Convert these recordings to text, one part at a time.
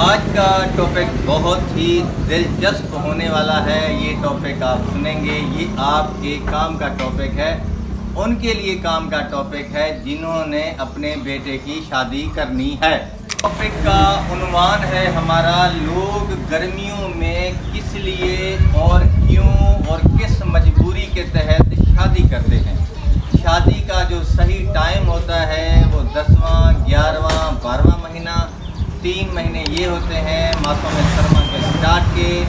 آج کا ٹاپک بہت ہی دلچسپ ہونے والا ہے. یہ ٹاپک آپ سنیں گے. یہ آپ کے کام کا ٹاپک ہے, ان کے لیے کام کا ٹاپک ہے جنہوں نے اپنے بیٹے کی شادی کرنی ہے. ٹاپک کا عنوان ہے ہمارا, لوگ گرمیوں میں کس لیے اور کیوں اور کس مجبوری کے تحت شادی کرتے ہیں. شادی کا جو صحیح ٹائم ہوتا ہے وہ 10واں 11واں 12واں مہینہ, 3 مہینے یہ ہوتے ہیں موسم سرما کے سٹارٹ کے.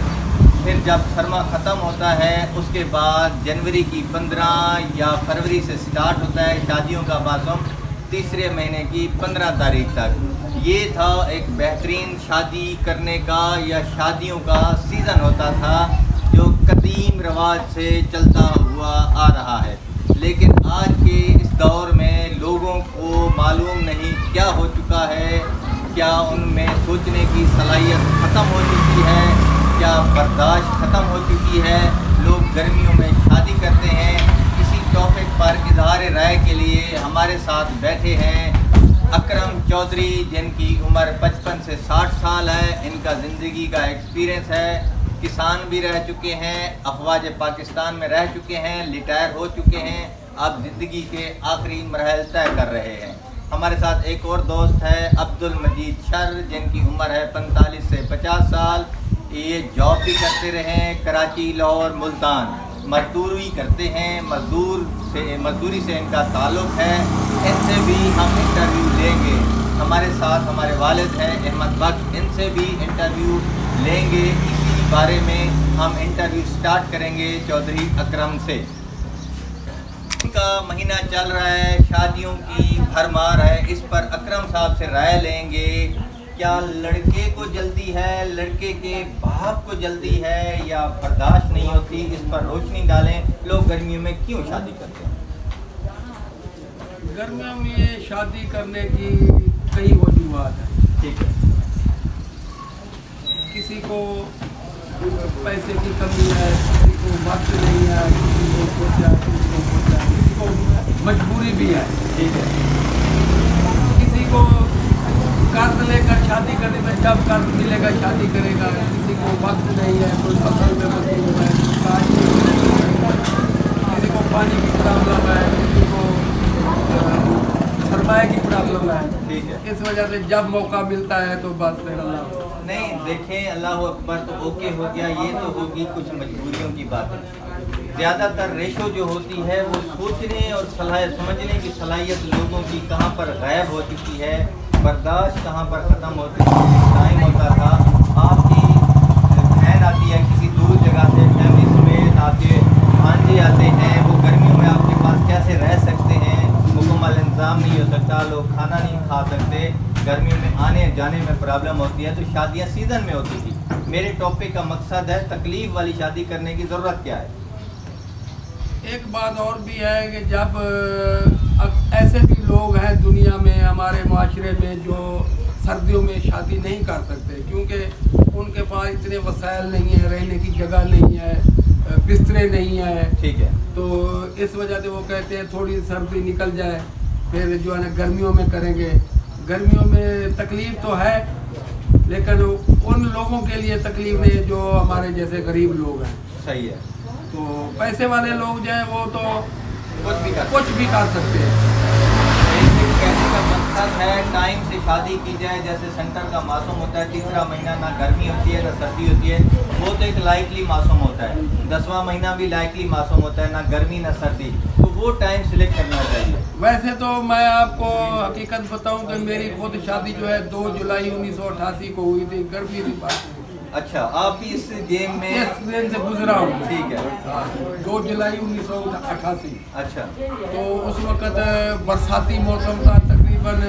پھر جب سرما ختم ہوتا ہے اس کے بعد جنوری کی 15 یا فروری سے سٹارٹ ہوتا ہے شادیوں کا موسم, تیسرے مہینے کی 15 تاریخ تک. یہ تھا ایک بہترین شادی کرنے کا یا شادیوں کا سیزن ہوتا تھا جو قدیم رواج سے چلتا ہوا آ رہا ہے. لیکن آج کے اس دور میں لوگوں کو معلوم نہیں کیا ہو چکا ہے. کیا ان میں سوچنے کی صلاحیت ختم ہو چکی ہے, کیا برداشت ختم ہو چکی ہے. لوگ گرمیوں میں شادی کرتے ہیں. اسی ٹاپک پر اظہار رائے کے لیے ہمارے ساتھ بیٹھے ہیں اکرم چودھری, جن کی عمر 55 سے 60 سال ہے. ان کا زندگی کا ایکسپیرینس ہے. کسان بھی رہ چکے ہیں, افواج پاکستان میں رہ چکے ہیں, ریٹائر ہو چکے ہیں, اب زندگی کے آخری مراحل طے کر رہے ہیں. ہمارے ساتھ ایک اور دوست ہے عبد المجید شر, جن کی عمر ہے 45 سے 50 سال. یہ جاب بھی کرتے رہے ہیں کراچی, لاہور, ملتان. مزدوری کرتے ہیں, مزدوری سے ان کا تعلق ہے. ان سے بھی ہم انٹرویو لیں گے. ہمارے ساتھ ہمارے والد ہیں احمد بخش, ان سے بھی انٹرویو لیں گے. اسی بارے میں ہم انٹرویو سٹارٹ کریں گے چودھری اکرم سے. کا مہینہ چل رہا ہے, شادیوں کی بھرمار ہے, اس پر اکرم صاحب سے رائے لیں گے. کیا لڑکے کو جلدی ہے, لڑکے کے باپ کو جلدی ہے, یا برداشت نہیں ہوتی, اس پر روشنی ڈالیں. لوگ گرمیوں میں کیوں شادی کرتے ہیں؟ گرمیوں میں شادی کرنے کی کئی وجوہات ہیں. ٹھیک ہے. کسی کو پیسے کی کمی ہے, کسی کو وقت نہیں ہے, کسی کو سوچا, کسی کو مجبوری بھی ہے. ٹھیک ہے. کسی کو قرض لے کر شادی کرنے میں جب قرض ملے گا شادی کرے گا. کسی کو وقت نہیں ہے, کوئی فصل میں مصروف ہے, کسی کو پانی کی پرابلم ہے, کسی کو سرمایہ کی پرابلم ہے. ٹھیک ہے. اس وجہ سے جب موقع ملتا ہے تو بس پھر اللہ نہیں دیکھیں, اللہ اکبر تو اوکے ہو گیا, یہ تو ہوگی کچھ مجبوریوں کی بات ہے. زیادہ تر ریشو جو ہوتی ہے وہ سوچنے اور سمجھنے کی صلاحیت لوگوں کی کہاں پر غائب ہو چکی ہے, برداشت کہاں پر ختم ہو چکی ہے. ٹائم ہوتا تھا, آپ کی بہن آتی ہے کسی دور جگہ سے, فیملی سمیت آپ کے بھانجے آتے ہیں, وہ گرمیوں میں آپ کے پاس کیسے رہ سکتے ہیں, مکمل انتظام نہیں ہو سکتا, لوگ کھانا نہیں کھا سکتے, گرمیوں میں آنے جانے میں پرابلم ہوتی ہے. تو شادیاں سیزن میں ہوتی تھی. میرے ٹاپک کا مقصد ہے تکلیف والی شادی کرنے کی ضرورت کیا ہے. ایک بات اور بھی ہے کہ جب ایسے بھی لوگ ہیں دنیا میں, ہمارے معاشرے میں, جو سردیوں میں شادی نہیں کر سکتے کیونکہ ان کے پاس اتنے وسائل نہیں ہیں, رہنے کی جگہ نہیں ہے, بسترے نہیں ہیں. ٹھیک ہے. تو اس وجہ سے وہ کہتے ہیں تھوڑی سردی نکل جائے پھر جو ہے نا گرمیوں میں کریں گے. گرمیوں میں تکلیف تو ہے لیکن ان لوگوں کے لیے تکلیف نہیں جو ہمارے جیسے غریب لوگ ہیں. صحیح ہے. تو پیسے والے لوگ جو ہیں وہ تو کچھ بھی کر سکتے ہیں. کہنے کا مقصد ہے ٹائم سے شادی کی جائے. جیسے سنٹر کا موسم ہوتا ہے, تیسرا مہینہ نہ گرمی ہوتی ہے نہ سردی ہوتی ہے, وہ تو ایک لائٹلی موسم ہوتا ہے. 10واں مہینہ بھی لائٹلی موسم ہوتا ہے, نہ گرمی نہ سردی. تو وہ ٹائم سلیکٹ کرنا چاہیے. ویسے تو میں آپ کو حقیقت بتاؤں کہ میری خود شادی جو ہے 2 جولائی 1988 کو ہوئی تھی. گرمی کی بات. اچھا, آپ بھی اس گیم میں اس دن سے گزرا ہوں. ٹھیک ہے. 2 جولائی 1988. اچھا. تو اس وقت برساتی موسم تھا, تقریباً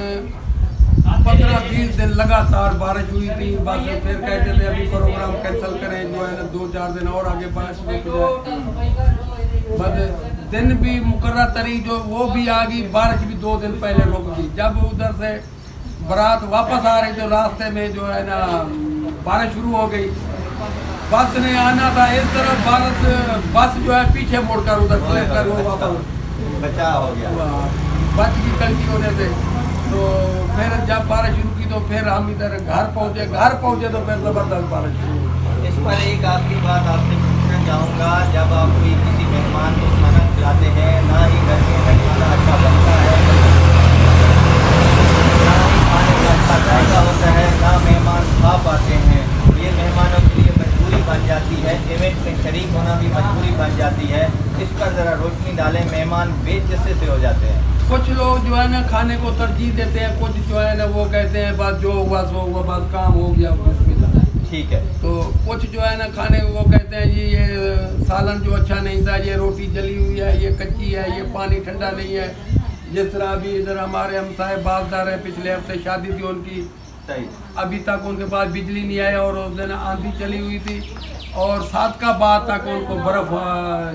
15-20 دن لگاتار بارش ہوئی تھی. بس پھر کہتے تھے ابھی پروگرام کینسل کریں, جو ہے نا 2-4 دن اور آگے بارش رک جائے. بس دن بھی مقررہ تاریخ جو وہ بھی آ گئی, بارش بھی 2 دن پہلے رک گئی. جب ادھر سے برات واپس آ رہی تو راستے میں جو ہے نا بارش شروع ہو گئی. بس نے آنا تھا اس طرف, بس جو ہے پیچھے مڑ کر ادھر سے کر وہ واپس بچا ہو گیا. بچ کی غلطی ہونے سے तो फिर जब बारिश रुकी तो फिर हम इधर घर पहुँचे तो फिर ज़बरदस्त बारिश शुरू हुई। इस पर एक आखिरी बात आपसे पूछना चाहूँगा, जब आप कोई किसी मेहमान को खाना खिलाते हैं, ना ही घर में खाना अच्छा बनता है, ना ही खाने का अच्छा जायका होता है, ना मेहमान खा पाते हैं, ये मेहमानों के लिए मजबूरी बन जाती है, इवेंट में शरीक होना भी मजबूरी बन जाती है। इस पर ज़रा रोशनी डालें, मेहमान बेइज्जती से हो जाते हैं। कुछ लोग जो है ना खाने को तरजीह देते हैं, कुछ जो है ना वो कहते हैं बस जो हुआ सो हुआ, बस काम हो गया बिस्मिल्लाह। ठीक है। तो कुछ जो है ना खाने को वो कहते हैं जी ये सालन जो अच्छा नहीं था, ये रोटी जली हुई है, ये कच्ची है, ये पानी ठंडा नहीं है। जिस तरह अभी इधर हमारे हमसाए बाजदार है, पिछले हफ्ते शादी थी उनकी, सही। अभी तक उनके पास बिजली नहीं आई और उस दिन आंधी चली हुई थी और 7 का बाद तक उनको बर्फ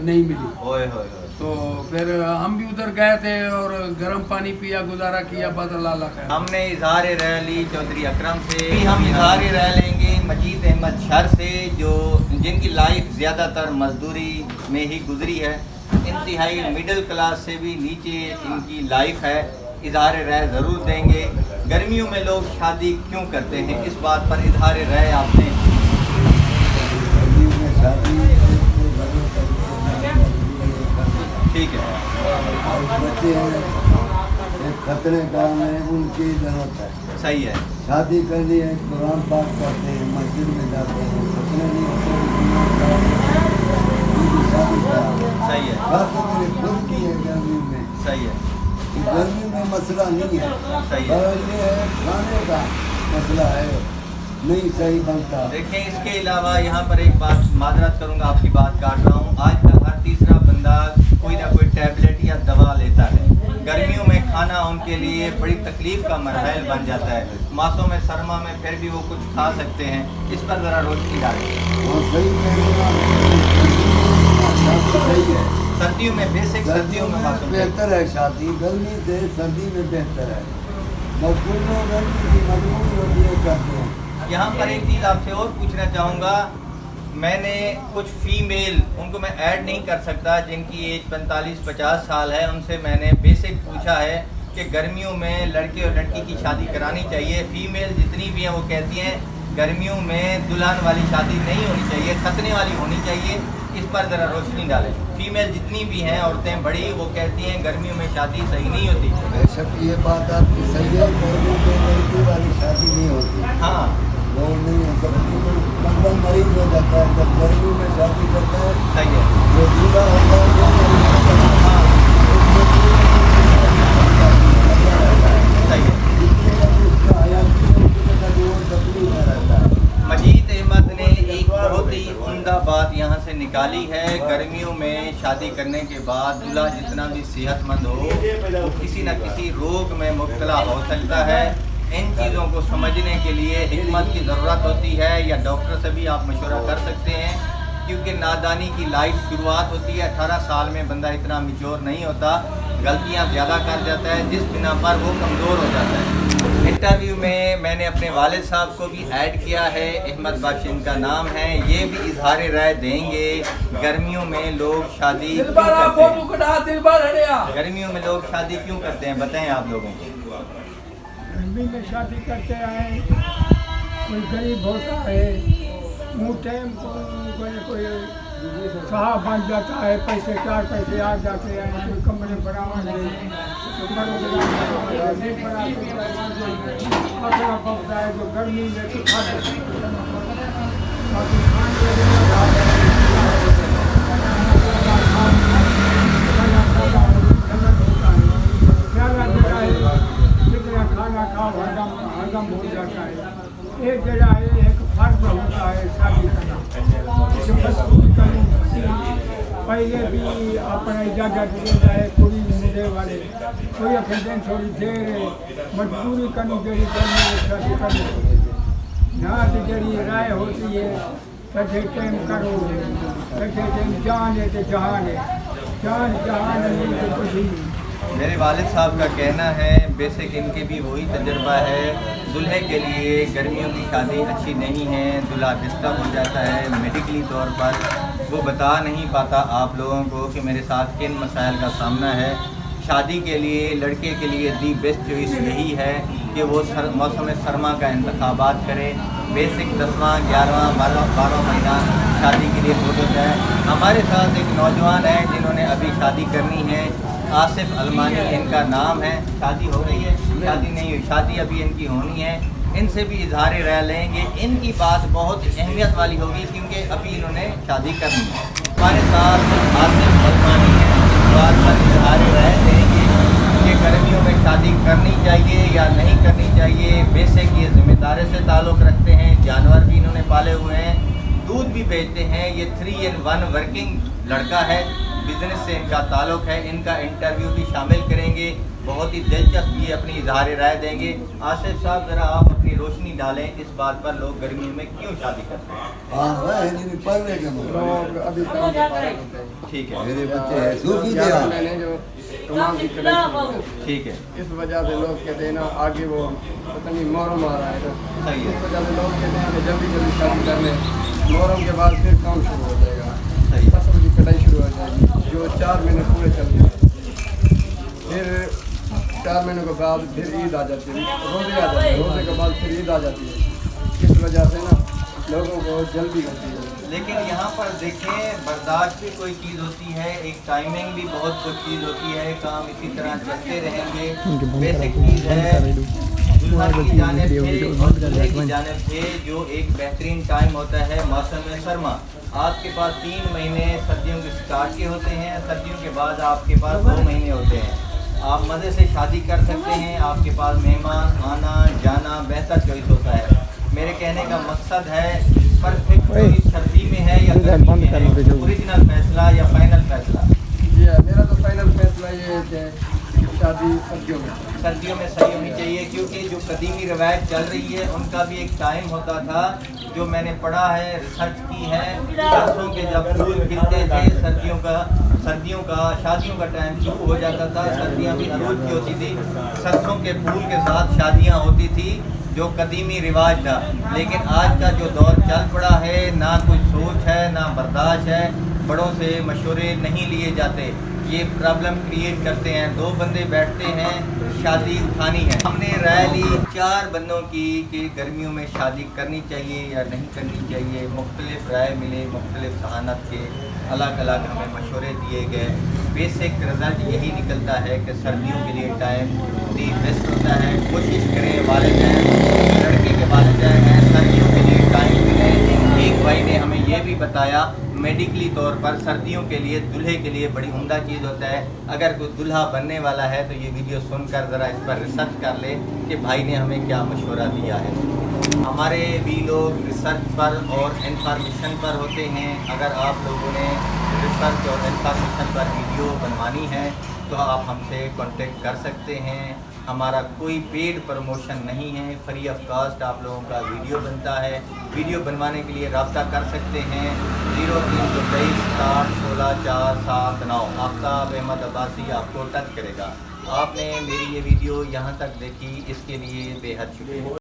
नहीं मिली। ओए होए होए। तो फिर हम भी उधर गए थे और गर्म पानी पिया, गुजारा किया, बस अल्लाह खैर। हमने इजहार राय ली चौधरी अकरम से, भी हम इजहार राय लेंगे मजीद अहमद शर से, जो जिनकी लाइफ ज़्यादातर मजदूरी में ही गुजरी है, इंतहाई मिडिल क्लास से भी नीचे इनकी लाइफ है। इजहार राय ज़रूर देंगे। गर्मियों में लोग शादी क्यों करते हैं, इस बात पर इजहार राय आपने। ठीक है। बच्चे हैं खतरे का में उनकी ज़रूरत है। सही है। शादी करनी है, कुरान पाक करते हैं, मस्जिद में जाते हैं, खतरे नहीं होते, शादी का सही है। बात तो मेरी खुद की है गर्मी में। सही है। गर्मी में मसला नहीं है, सही है। पर ये है खाने का मसला है, नहीं सही बनता। देखें, इसके अलावा यहाँ पर एक बात माजरत करूँगा, आपकी बात काट रहा हूँ। आज तक हर तीसरा बंदा कोई ना कोई टैबलेट या दवा लेता है। गर्मियों में खाना उनके लिए बड़ी तकलीफ का मरहल बन जाता है। मासों में सरमा में फिर भी वो कुछ खा सकते हैं, इस पर ज़रा रोशनी डालें। सही है, सर्दियों में बेसिक, सर्दियों में मासूम बेहतर है शादी, गर्मी से सर्दी में बेहतर है। मजबूरी गर्मी की मजबूरी होती है करते हैं। यहाँ पर एक चीज़ आपसे और पूछना चाहूँगा, मैंने कुछ फीमेल, उनको मैं ऐड नहीं कर सकता, जिनकी एज 45-50 साल है, उनसे मैंने बेसिक पूछा है कि गर्मियों में लड़के और लड़की की शादी करानी चाहिए। फीमेल जितनी भी हैं वो कहती हैं गर्मियों में दुल्हन वाली शादी नहीं होनी चाहिए, खतने वाली होनी चाहिए। इस पर ज़रा रोशनी डालें। फीमेल जितनी भी हैं औरतें बड़ी, वो कहती हैं गर्मियों में शादी सही नहीं होती। बेशक ये बात आपकी सही है, गर्मी में लड़की वाली शादी नहीं होती। हाँ, लोग नहीं हो सकती, बंदा मरीज हो जाता है जब गर्मी में शादी करता है। सही है। जो दूल्हा होता है वो मरीज होता है। हाँ, सही है। जितने का भी उसका हयाती है, उतने का भी वो तकलीफ में रहता है। मजीद अहमद ने एक बहुत ही उम्दा बात यहाँ से निकाली है। गर्मियों में शादी करने के बाद दूल्हा जितना भी सेहतमंद हो, वो किसी न किसी रोग में मुब्तला हो सकता है। इन चीज़ों को समझने के लिए हिकमत की ज़रूरत होती है, या डॉक्टर से भी आप मशवरा कर सकते हैं, क्योंकि नादानी की लाइफ शुरुआत होती है। 18 साल में बंदा इतना मैच्योर नहीं होता, गलतियाँ ज़्यादा कर जाता है, जिस बिना पर वो कमज़ोर हो जाता है। इंटरव्यू में मैंने अपने वालिद साहब को भी ऐड किया है, अहमद बख्श इनका नाम है। ये भी इजहार राय देंगे गर्मियों में लोग शादी क्यों करते हैं। गर्मियों में लोग शादी क्यों करते हैं, बताएं आप लोगों को। गर्मी में शादी करते हैं, कोई गरीब होता है, मुँह टाइम कोई साहब बन जाता है, पैसे 4 पैसे आ जाते हैं, कोई कमरे बनाने पड़ता है, जो गर्मी में तो खाना खाओ, हजम हो जाता है। एक जगह है, एक फर्ज होता है शादी करना। पहले भी अपने इजाजत दिया है, कुड़ी मुझे वाले कोई दिन थोड़ी देर मजबूरी करनी जड़ी करनी है, शादी करनी यहाँ से जड़ी राय होती है। कठे टाइम करो, कठे टाइम जान है तो जहान है, जान जहान नहीं तो कुछ ही नहीं। मेरे वालिद साहब का कहना है, बेसिक इनके भी वही तजर्बा है, दूल्हे के लिए गर्मियों की शादी अच्छी नहीं है, दूल्हा डिस्टर्ब हो जाता है मेडिकली तौर पर। वो बता नहीं पाता आप लोगों को कि मेरे साथ किन मसाइल का सामना है। शादी के लिए लड़के के लिए दी बेस्ट चॉइस यही है कि वो मौसम सरमा का इंतखाबात करे। बेसिक 10वां 11वां 12वां महीना शादी के लिए बहुत होता है। हमारे साथ एक नौजवान है जिन्होंने अभी शादी करनी है, आसिफ अलमानी इनका नाम है। शादी हो गई है? शादी नहीं हुई, शादी अभी इनकी होनी है। इनसे भी इजहार राय लेंगे। इनकी बात बहुत अहमियत वाली होगी क्योंकि अभी इन्होंने शादी करनी है। हमारे साथ आसिफ अलमानी है, इस बात पर इजहार राय देंगे कि गर्मियों में शादी करनी चाहिए या नहीं करनी चाहिए। बेसिक ये जिम्मेदारी से ताल्लुक़ रखते हैं, जानवर भी इन्होंने पाले हुए हैं, दूध भी बेचते हैं। ये 3 in 1 वर्किंग लड़का है, बिजनेस से इनका ताल्लुक़ है। इनका इंटरव्यू भी शामिल करेंगे, बहुत ही दिलचस्प ये अपनी इजहार राय देंगे। आसिफ साहब ज़रा आप अपनी रोशनी डालें इस बात पर लोग गर्मियों में क्यों शादी करते हैं? पढ़ने के लोग अभी काम के पारे होते हैं। ठीक है, मेरे बच्चे हैं सूफी ज़्यादा दे मैंने जो तमाम की कड़ी शुरू हो गई। ठीक है, इस वजह से लोग कहते हैं ना आगे वो पता नहीं मुहर्रम आ रहा है ना, सही है, इस वजह से लोग कहते हैं कि जल्दी जल्दी शादी कर लें। मुहर्रम के बाद फिर काम शुरू हो जाएगा, सही है, फसल की कटाई शुरू हो जाएगी जो 4 महीने पूरे चलते हैं। फिर 4 महीनों के बाद फिर ईद आ जाती है, रोज़े आ जाते हैं, रोज़े के बाद फिर ईद आ जाती है। इस वजह से ना लोगों को जल्दी होती है। लेकिन यहाँ पर देखें बर्दाश्त भी कोई चीज़ होती है, एक टाइमिंग भी बहुत कुछ चीज़ होती है। काम इसी तरह चलते रहेंगे। बेसिक चीज़ है दुल्हा की जानिब से और दूल्हे की जानिब से जो एक बेहतरीन टाइम होता है मौसम सरमा। आपके पास 3 महीने सर्दियों के स्टार्ट के होते हैं, सर्दियों के बाद आपके पास 2 महीने होते हैं। आप मज़े से शादी कर सकते हैं, आपके पास मेहमान आना जाना बेहतर चॉइस होता है। मेरे कहने का मकसद है परफेक्ट चॉइस सर्दी में है या गर्मी में है, ओरिजिनल फैसला या फाइनल फैसला? जी हाँ, मेरा तो फाइनल फैसला ये है कि शादी सर्दियों में सही होनी चाहिए क्योंकि जो कदीमी रवायत चल रही है उनका भी एक टाइम होता था जो मैंने पढ़ा है, रिसर्च की है। सरसों के जब फूल खिलते थे सर्दियों का शादियों का टाइम शुरू हो जाता था, सर्दियाँ भी अरूज की होती थी, सरसों के फूल के साथ शादियाँ होती थी जो कदीमी रिवाज था। लेकिन आज का जो दौर चल पड़ा है ना कुछ सोच है ना बर्दाश्त है, बड़ों से मशवरे नहीं लिए जाते, ये प्रॉब्लम क्रिएट करते हैं। 2 बंदे बैठते हैं, शादी उठानी है। हमने राय ली 4 बंदों की कि गर्मियों में शादी करनी चाहिए या नहीं करनी चाहिए। मुख्तलिफ राय मिले, मुख्तलिफ जहानत के अलग अलग हमें मशवरे दिए गए। बेसिक रिज़ल्ट यही निकलता है कि सर्दियों के लिए टाइम दी बेस्ट होता है। कोशिश करें वालिदैन, लड़के के वालिदैन हैं, सर्दियों के लिए टाइम मिले। एक भाई ने हमें यह भी बताया मेडिकली तौर पर सर्दियों के लिए दूल्हे के लिए बड़ी उम्दा चीज़ होता है। अगर कोई दूल्हा बनने वाला है तो ये वीडियो सुनकर ज़रा इस पर रिसर्च कर ले कि भाई ने हमें क्या मशवरा दिया है। हमारे भी लोग रिसर्च पर और इंफॉर्मेशन पर होते हैं। अगर आप लोगों ने रिसर्च और इंफॉर्मेशन पर वीडियो बनवानी है तो आप हमसे कांटेक्ट कर सकते हैं। हमारा कोई पेड प्रमोशन नहीं है, फ्री ऑफ कास्ट आप लोगों का वीडियो बनता है। वीडियो बनवाने के लिए रब्ता कर सकते हैं 0323 60 16 479। आफ्ताब अहमद अब्बासी आपको टच करेगा। आपने मेरी ये वीडियो यहाँ तक देखी, इसके लिए बेहद शुक्रिया।